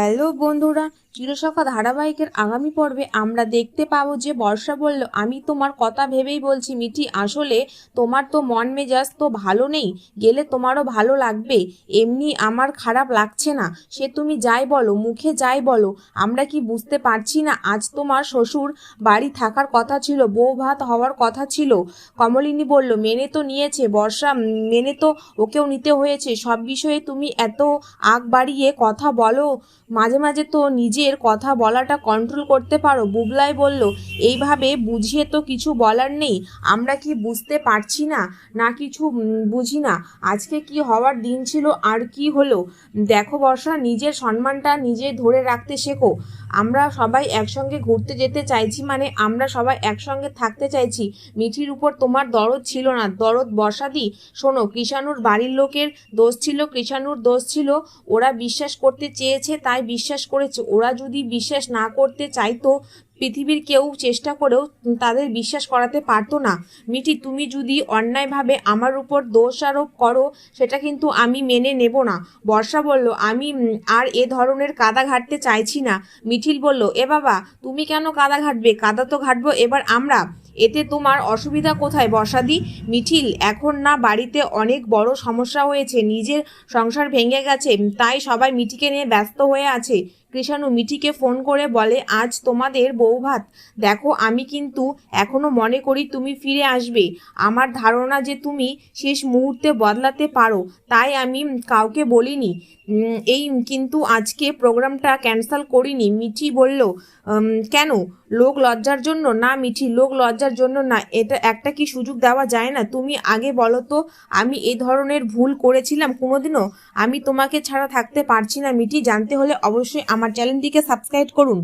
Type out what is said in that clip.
Hello বন্ধুরা, চিরসখা ধারাবাহিকের আগামী পর্বে আমরা দেখতে পাবো যে বর্ষা বলল, আমি তোমার কথা ভেবেই বলছি মিঠি, আসলে তোমার তো মন মেজাজ তো ভালো নেই, গেলে তোমারও ভালো লাগবে, এমনি আমার খারাপ লাগছে না, সে তুমি যাই বলো, মুখে যাই বলো, আমরা কি বুঝতে পারছি না আজ তোমার শ্বশুর বাড়ি থাকার কথা ছিল, বউ ভাত হওয়ার কথা ছিল। কমলিনী বলল, মেনে তো নিয়েছে বর্ষা, মেনে তো ওকেও নিতে হয়েছে, সব বিষয়ে তুমি এত আগ বাড়িয়ে কথা বলো, মাঝে মাঝে তো নিজের কথা বলাটা কন্ট্রোল করতে পারো। বুবলাই বলল, এইভাবে বুঝিয়ে তো কিছু বলার নেই, আমরা কি বুঝতে পারছি না, না কিছু বুঝি না, আজকে কি হওয়ার দিন ছিল আর কি হলো। দেখো বর্ষা, নিজের সম্মানটা নিজে ধরে রাখতে শেখো, আমরা সবাই একসঙ্গে ঘুরতে যেতে চাইছি, মানে আমরা সবাই একসঙ্গে থাকতে চাইছি, মিঠির উপর তোমার দরদ ছিল না, দরদ বর্ষাদি। শোনো, কৃষাণুর বাড়ির লোকের দোষ ছিল, কৃষাণুর দোষ ছিল, ওরা বিশ্বাস করতে চেয়েছে তাই বিশ্বাস করেছে, ওরা যদি বিশ্বাস না করতে চাইতো পৃথিবীর কেউ চেষ্টা করেও তাদের বিশ্বাস করাতে পারতো না। মিঠি, তুমি যদি অন্যায়ভাবে আমার উপর দোষ আরোপ করো সেটা কিন্তু আমি মেনে নেব না। বর্ষা বলল, আমি আর এ ধরনের কাদা ঘাটতে চাইছি না। মিঠিল বলল, এ বাবা, তুমি কেন কাদা ঘাটবে, কাদা তো ঘাটবো এবার আমরা, এতে তোমার অসুবিধা কোথায় বর্ষাদি। মিঠিল, এখন না বাড়িতে অনেক বড় সমস্যা হয়েছে, নিজের সংসার ভেঙে গেছে, তাই সবাই মিঠিকে নিয়ে ব্যস্ত হয়ে আছে। কৃষাণু মিঠিকে ফোন করে বলে, আজ তোমাদের বউভাত, দেখো আমি কিন্তু এখনো মনে করি তুমি ফিরে আসবে, আমার ধারণা যে তুমি শেষ মুহূর্তে বদলাতে পারো, তাই আমি কাউকে বলিনি, এই কিন্তু আজকে প্রোগ্রামটা ক্যান্সেল করিনি। মিঠি বলল, কেন, লোক লজ্জার জন্য? না মিঠি, লোক লজ্জার জন্য না, এটা একটা কি সুযোগ দেওয়া যায় না, তুমি আগে বলো তো, আমি এই ধরনের ভুল করেছিলাম কোনোদিনও? আমি তোমাকে ছাড়া থাকতে পারছি না মিঠি, জানতে হলে অবশ্যই আমার চ্যানেলটিকে সাবস্ক্রাইব করুন।